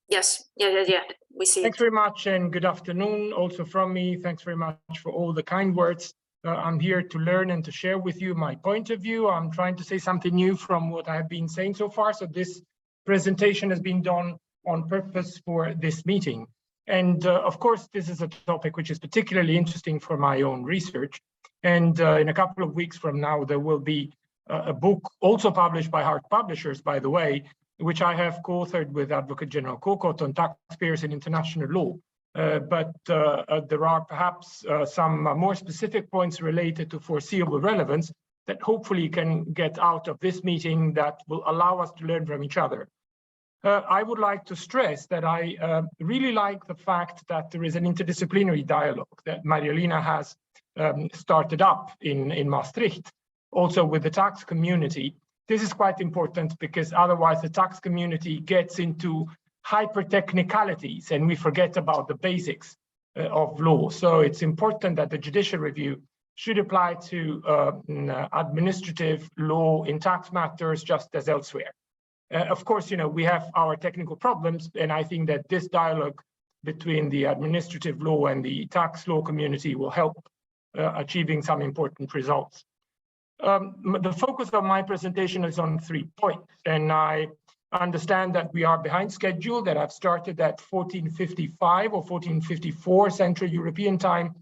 Yes, yeah, we see Thanks it. very much and good afternoon also from me. Thanks very much for all the kind words. I'm here to learn and to share with you my point of view. I'm trying to say something new from what I have been saying so far. So this presentation has been done on purpose for this meeting. And of course, this is a topic which is particularly interesting for my own research. And in a couple of weeks from now, there will be a book also published by Hart Publishers, by the way, which I have co-authored with Advocate General Kokot on taxpayers in international law. But there are perhaps some more specific points related to foreseeable relevance that hopefully can get out of this meeting that will allow us to learn from each other. I would like to stress that I really like the fact that there is an interdisciplinary dialogue that Mariolina has started up in Maastricht, also with the tax community. This is quite important because otherwise the tax community gets into hyper technicalities and we forget about the basics of law. So it's important that the judicial review should apply to administrative law in tax matters just as elsewhere. Of course, we have our technical problems, and I think that this dialogue between the administrative law and the tax law community will help achieving some important results. The focus of my presentation is on 3 points, and I understand that we are behind schedule, that I've started at 14:55 or 14:54 Central European time.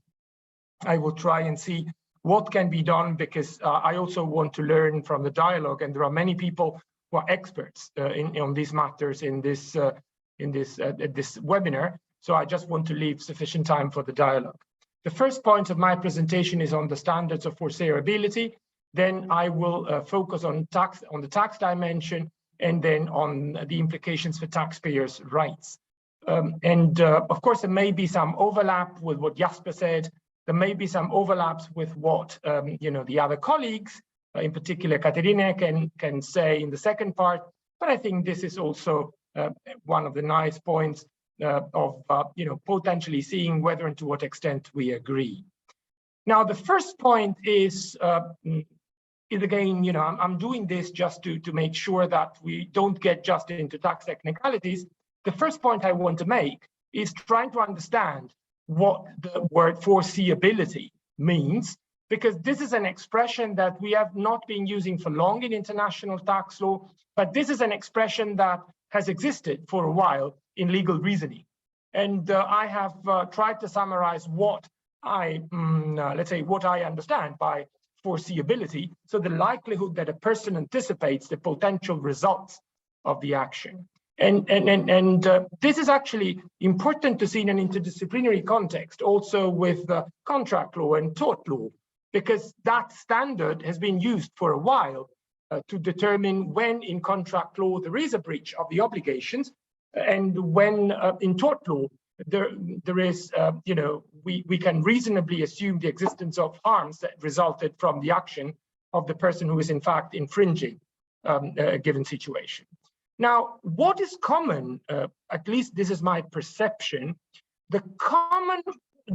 I will try and see what can be done because I also want to learn from the dialogue, and there are many people who are experts on these matters in this webinar, so I just want to leave sufficient time for the dialogue. The first point of my presentation is on the standards of foreseeability. Then I will focus on the tax dimension, and then on the implications for taxpayers' rights. Of course, there may be some overlap with what Jasper said. There may be some overlaps with what the other colleagues, in particular Caterina, can say in the second part. But I think this is also one of the nice points of potentially seeing whether and to what extent we agree. Now, the first point is again, I'm doing this just to make sure that we don't get just into tax technicalities. The first point I want to make is trying to understand what the word foreseeability means, because this is an expression that we have not been using for long in international tax law, but this is an expression that has existed for a while in legal reasoning. And I have tried to summarize what what I understand by foreseeability, so the likelihood that a person anticipates the potential results of the action. And this is actually important to see in an interdisciplinary context, also with contract law and tort law, because that standard has been used for a while to determine when in contract law there is a breach of the obligations, and when in tort law there is, we can reasonably assume the existence of harms that resulted from the action of the person who is in fact infringing a given situation. Now, what is common, at least this is my perception, the common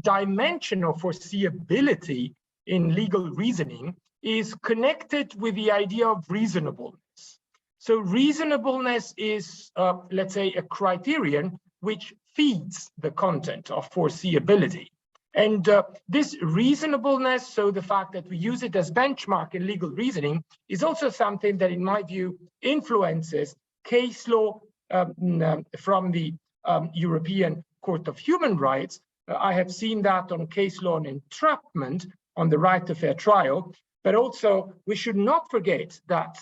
dimension of foreseeability in legal reasoning is connected with the idea of reasonableness. So reasonableness is, let's say, a criterion which feeds the content of foreseeability. And this reasonableness, so the fact that we use it as benchmark in legal reasoning, is also something that, in my view, influences case law from the European Court of Human Rights. I have seen that on case law on entrapment, on the right to fair trial, but also we should not forget that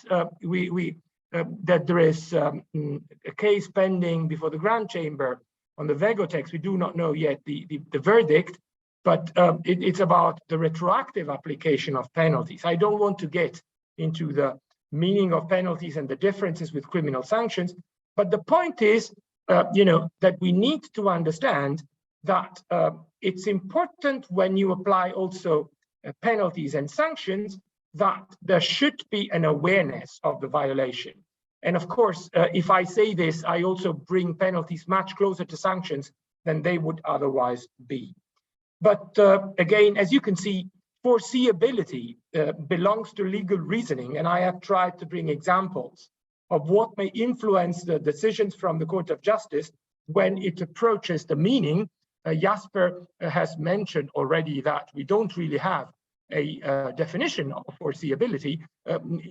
that there is a case pending before the Grand Chamber on the Vegotex. We do not know yet the verdict, but it's about the retroactive application of penalties. I don't want to get into the meaning of penalties and the differences with criminal sanctions, but the point is, that we need to understand that it's important when you apply also penalties and sanctions that there should be an awareness of the violation. And of course, if I say this, I also bring penalties much closer to sanctions than they would otherwise be. But again, as you can see, foreseeability belongs to legal reasoning, and I have tried to bring examples of what may influence the decisions from the Court of Justice when it approaches the meaning. Jasper has mentioned already that we don't really have a definition of foreseeability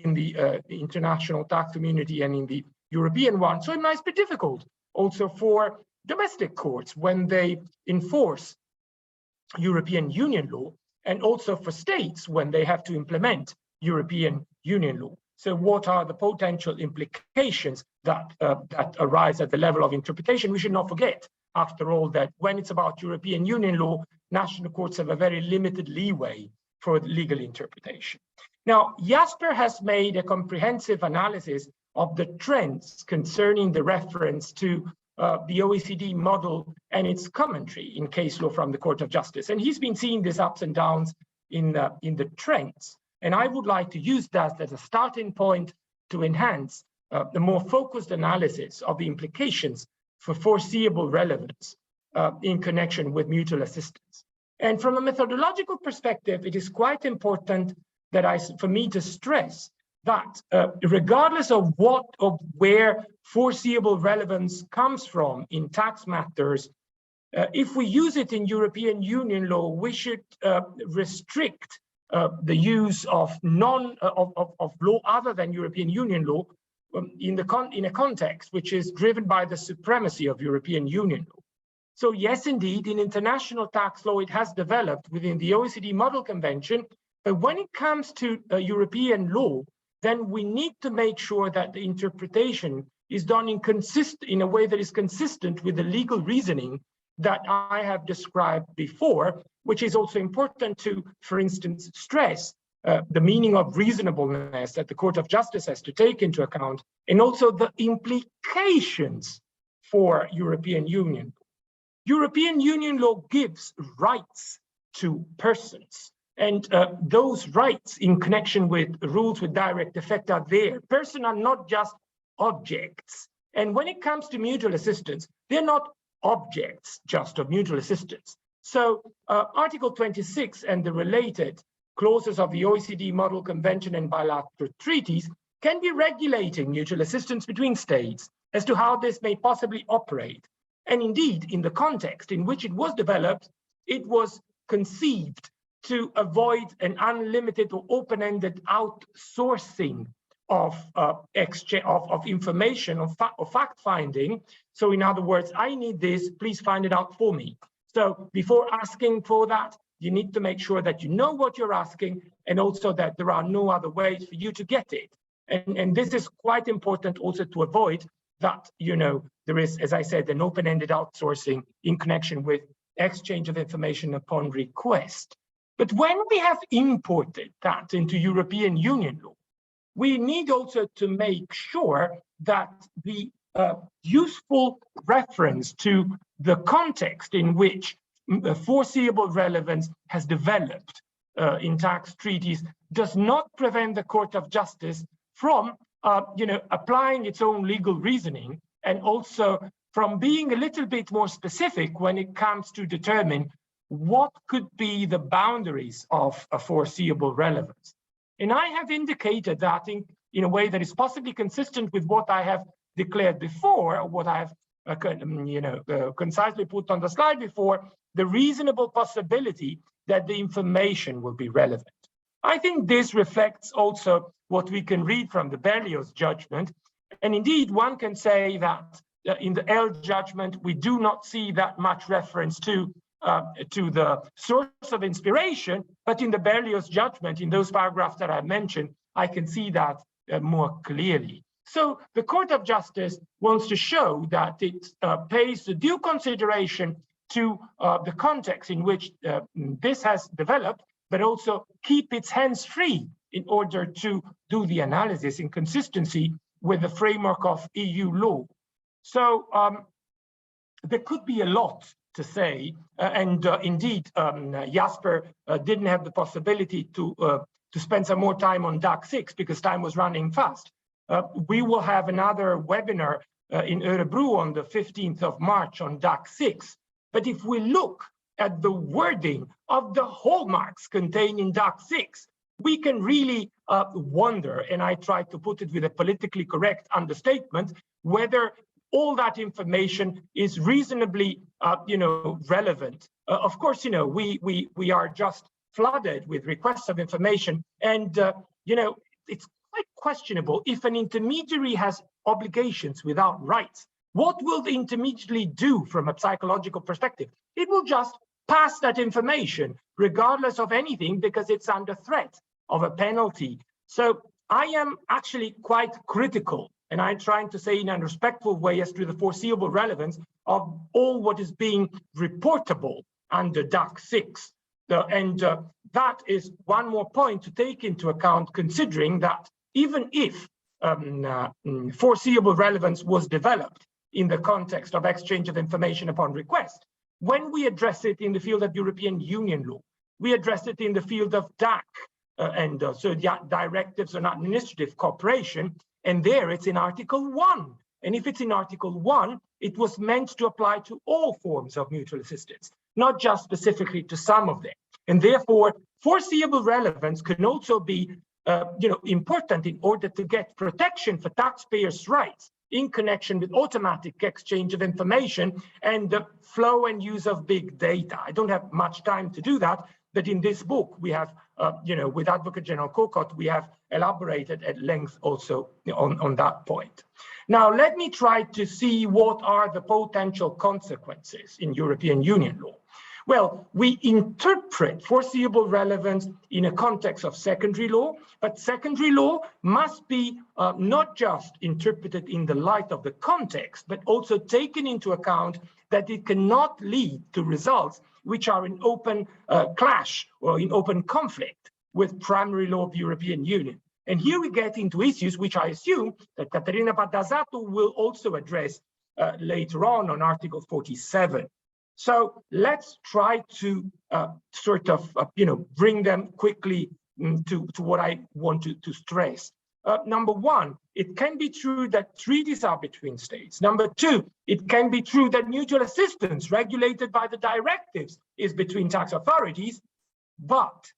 in the international tax community and in the European one. So it might be difficult also for domestic courts when they enforce European Union law, and also for states when they have to implement European Union law. So what are the potential implications that arise at the level of interpretation? We should not forget, after all, that when it's about European Union law, national courts have a very limited leeway for legal interpretation. Now, Jasper has made a comprehensive analysis of the trends concerning the reference to the OECD model and its commentary in case law from the Court of Justice. And he's been seeing these ups and downs in the trends. And I would like to use that as a starting point to enhance the more focused analysis of the implications for foreseeable relevance in connection with mutual assistance. And from a methodological perspective, it is quite important for me to stress that regardless of where foreseeable relevance comes from in tax matters, if we use it in European Union law, we should restrict the use of law other than European Union law in a context which is driven by the supremacy of European Union law. So yes, indeed, in international tax law, it has developed within the OECD Model Convention, but when it comes to European law, then we need to make sure that the interpretation is done in a way that is consistent with the legal reasoning that I have described before, which is also important to, for instance, stress the meaning of reasonableness that the Court of Justice has to take into account, and also the implications for European Union. European Union law gives rights to persons, and those rights in connection with rules with direct effect are there. Persons are not just objects. And when it comes to mutual assistance, they're not objects just of mutual assistance. So Article 26 and the related clauses of the OECD Model Convention and bilateral treaties can be regulating mutual assistance between states as to how this may possibly operate. And indeed, in the context in which it was developed, it was conceived to avoid an unlimited or open-ended outsourcing of exchange of information or fact-finding. So in other words, I need this, please find it out for me. So before asking for that, you need to make sure that you know what you're asking, and also that there are no other ways for you to get it. And this is quite important also to avoid that, there is, as I said, an open-ended outsourcing in connection with exchange of information upon request. But when we have imported that into European Union law, we need also to make sure that the useful reference to the context in which foreseeable relevance has developed in tax treaties does not prevent the Court of Justice from applying its own legal reasoning, and also from being a little bit more specific when it comes to determine what could be the boundaries of a foreseeable relevance. And I have indicated that in a way that is possibly consistent with what I have declared before, or what I have concisely put on the slide before, the reasonable possibility that the information will be relevant. I think this reflects also what we can read from the Berlioz judgment. And indeed, one can say that in the L judgment, we do not see that much reference to the source of inspiration, but in the Berlioz judgment, in those paragraphs that I mentioned, I can see that more clearly. So the Court of Justice wants to show that it pays the due consideration to the context in which this has developed, but also keep its hands free in order to do the analysis in consistency with the framework of EU law. So there could be a lot to say, and indeed, Jasper didn't have the possibility to spend some more time on DAC 6 because time was running fast. We will have another webinar in Örebro on the 15th of March on DAC 6. But if we look at the wording of the hallmarks contained in DAC 6, we can really wonder, and I try to put it with a politically correct understatement, whether all that information is reasonably, relevant. Of course, we are just flooded with requests of information, and it's quite questionable if an intermediary has obligations without rights. What will the intermediary do from a psychological perspective? It will just pass that information regardless of anything because it's under threat of a penalty. So I am actually quite critical, and I'm trying to say in a respectful way as to the foreseeable relevance of all what is being reportable under DAC 6. That is one more point to take into account, considering that even if foreseeable relevance was developed in the context of exchange of information upon request, when we address it in the field of European Union law, we address it in the field of DAC, so directives on administrative cooperation, and there it's in Article 1. And if it's in Article 1, it was meant to apply to all forms of mutual assistance, not just specifically to some of them. And therefore, foreseeable relevance can also be important in order to get protection for taxpayers' rights in connection with automatic exchange of information and the flow and use of big data. I don't have much time to do that, but in this book, we have, with Advocate General Kokot, we have elaborated at length also on that point. Now, let me try to see what are the potential consequences in European Union law. Well, we interpret foreseeable relevance in a context of secondary law, but secondary law must be not just interpreted in the light of the context, but also taken into account that it cannot lead to results which are in open clash or in open conflict with primary law of the European Union. And here we get into issues which I assume that Caterina Paddazzato will also address later on Article 47. So let's try to bring them quickly to what I want to stress. Number one, it can be true that treaties are between states. Number two, it can be true that mutual assistance regulated by the directives is between tax authorities, but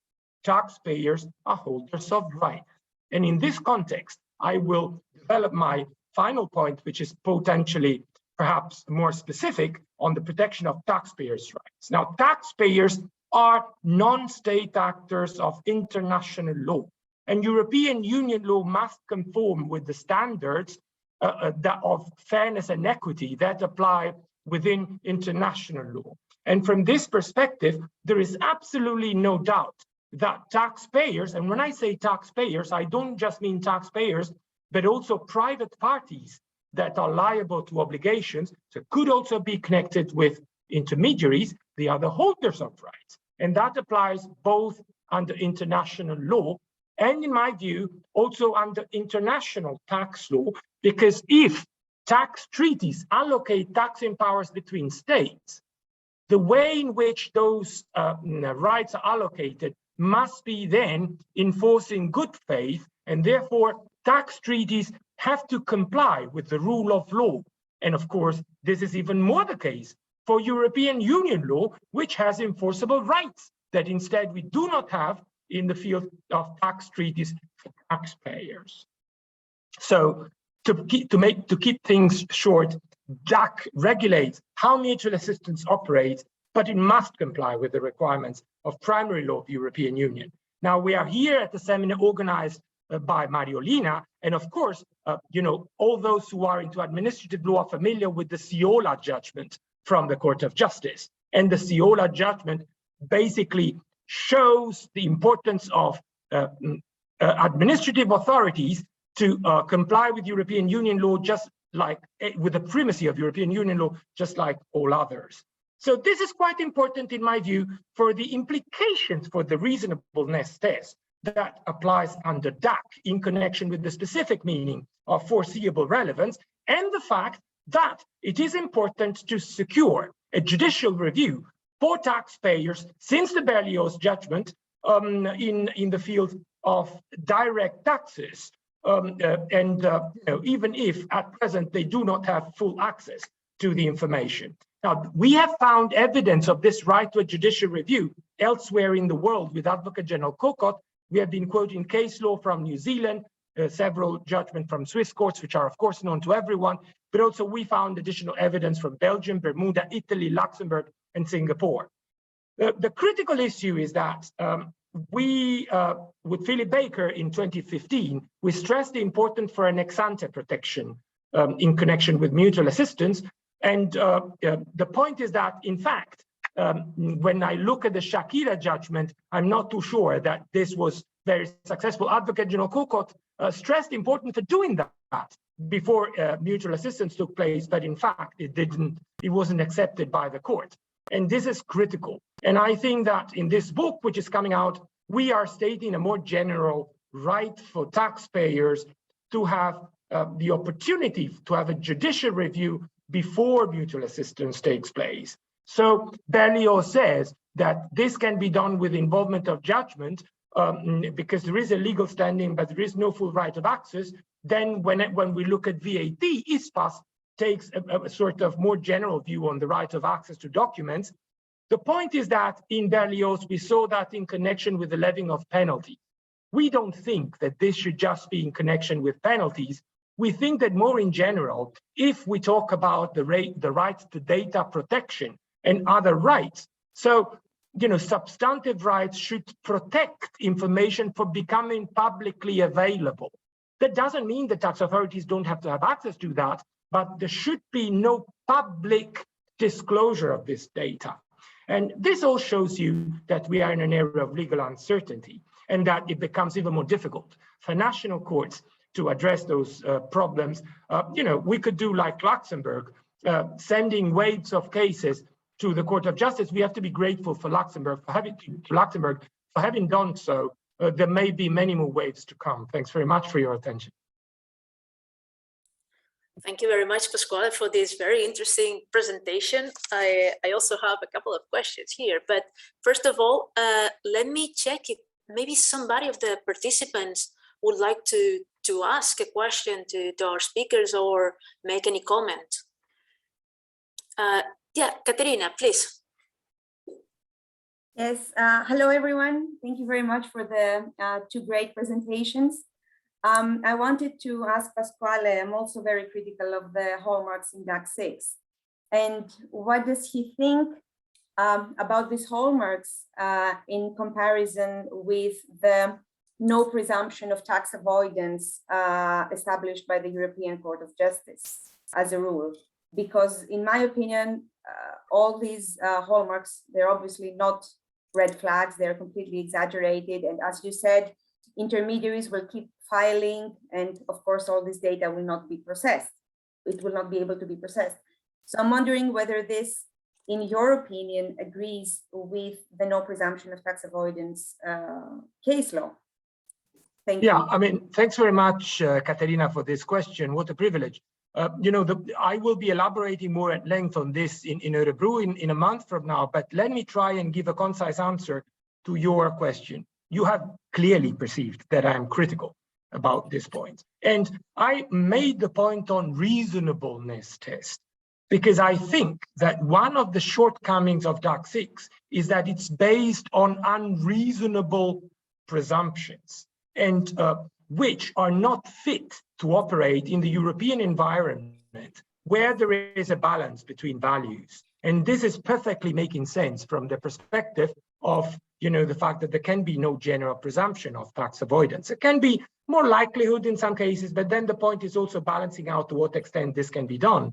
taxpayers are holders of rights. And in this context, I will develop my final point, which is potentially perhaps more specific on the protection of taxpayers' rights. Now, taxpayers are non-state actors of international law, and European Union law must conform with the standards of fairness and equity that apply within international law. And from this perspective, there is absolutely no doubt that taxpayers, and when I say taxpayers, I don't just mean taxpayers, but also private parties that are liable to obligations, so could also be connected with intermediaries, they are the holders of rights. And that applies both under international law and, in my view, also under international tax law, because if tax treaties allocate taxing powers between states, the way in which those rights are allocated must be then enforced in good faith, and therefore tax treaties have to comply with the rule of law. And of course, this is even more the case for European Union law, which has enforceable rights that instead we do not have in the field of tax treaties for taxpayers. So to keep things short, DAC regulates how mutual assistance operates, but it must comply with the requirements of primary law of the European Union. Now, we are here at the seminar organized by Mariolina, and of course, all those who are into administrative law are familiar with the Sciola judgment from the Court of Justice. And the Sciola judgment basically shows the importance of administrative authorities to comply with European Union law, just like with the primacy of European Union law, just like all others. So this is quite important, in my view, for the implications for the reasonableness test that applies under DAC in connection with the specific meaning of foreseeable relevance, and the fact that it is important to secure a judicial review for taxpayers since the Berlioz judgment in the field of direct taxes, even if at present they do not have full access to the information. Now, we have found evidence of this right to a judicial review elsewhere in the world with Advocate General Kokot. We have been quoting case law from New Zealand, several judgments from Swiss courts, which are of course known to everyone, but also we found additional evidence from Belgium, Bermuda, Italy, Luxembourg, and Singapore. The critical issue is that with Philip Baker in 2015, we stressed the importance for an ex-ante protection in connection with mutual assistance. And the point is that, in fact, when I look at the Shakira judgment, I'm not too sure that this was very successful. Advocate General Kokot stressed the importance of doing that before mutual assistance took place, but in fact, it wasn't accepted by the court. And this is critical. And I think that in this book, which is coming out, we are stating a more general right for taxpayers to have the opportunity to have a judicial review before mutual assistance takes place. So Berlioz says that this can be done with involvement of judgment because there is a legal standing, but there is no full right of access. Then when we look at VAT, ISPAS takes a sort of more general view on the right of access to documents. The point is that in Berlioz, we saw that in connection with the levying of penalty. We don't think that this should just be in connection with penalties. We think that more in general, if we talk about the right to data protection and other rights, so substantive rights should protect information from becoming publicly available. That doesn't mean that tax authorities don't have to have access to that, but there should be no public disclosure of this data. And this all shows you that we are in an era of legal uncertainty and that it becomes even more difficult for national courts to address those problems. We could do like Luxembourg, sending waves of cases to the Court of Justice. We have to be grateful for Luxembourg for having done so. There may be many more waves to come. Thanks very much for your attention. Thank you very much, Pasquale, for this very interesting presentation. I also have a couple of questions here, but first of all, let me check if maybe somebody of the participants would like to ask a question to our speakers or make any comment. Yeah, Katerina, please. Yes, hello everyone. Thank you very much for the two great presentations. I wanted to ask Pasquale, I'm also very critical of the hallmarks in DAC 6. And what does he think about these hallmarks in comparison with the no presumption of tax avoidance established by the European Court of Justice as a rule? Because in my opinion, all these hallmarks, they're obviously not red flags, they're completely exaggerated. And as you said, intermediaries will keep filing, and of course, all this data will not be processed. It will not be able to be processed. So I'm wondering whether this, in your opinion, agrees with the no presumption of tax avoidance case law. Thank you. Yeah, I mean, thanks very much, Katerina, for this question. What a privilege. I will be elaborating more at length on this in Örebro in a month from now, but let me try and give a concise answer to your question. You have clearly perceived that I am critical about this point. And I made the point on reasonableness test, because I think that one of the shortcomings of DAC 6 is that it's based on unreasonable presumptions, and which are not fit to operate in the European environment where there is a balance between values. And this is perfectly making sense from the perspective of the fact that there can be no general presumption of tax avoidance. It can be more likelihood in some cases, but then the point is also balancing out to what extent this can be done.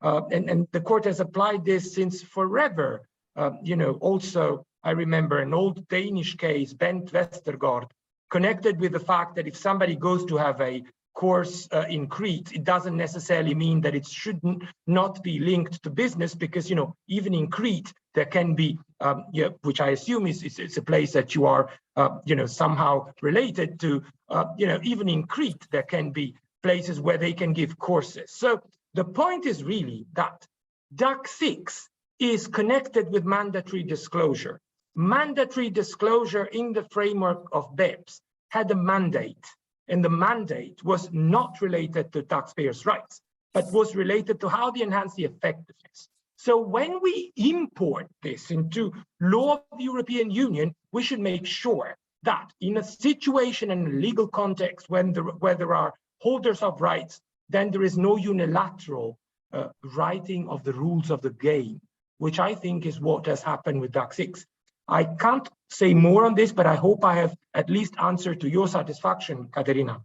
And the court has applied this since forever. Also, I remember an old Danish case, Bent Westergaard, connected with the fact that if somebody goes to have a course in Crete, it doesn't necessarily mean that it shouldn't not be linked to business, because even in Crete there can be, which I assume is a place that you are somehow related to. Even in Crete there can be places where they can give courses. So the point is really that DAC 6 is connected with mandatory disclosure. Mandatory disclosure in the framework of BEPS had a mandate, and the mandate was not related to taxpayers' rights, but was related to how they enhance the effectiveness. So when we import this into law of the European Union, we should make sure that in a situation and a legal context where there are holders of rights, then there is no unilateral writing of the rules of the game, which I think is what has happened with DAC 6. I can't say more on this, but I hope I have at least answered to your satisfaction, Caterina.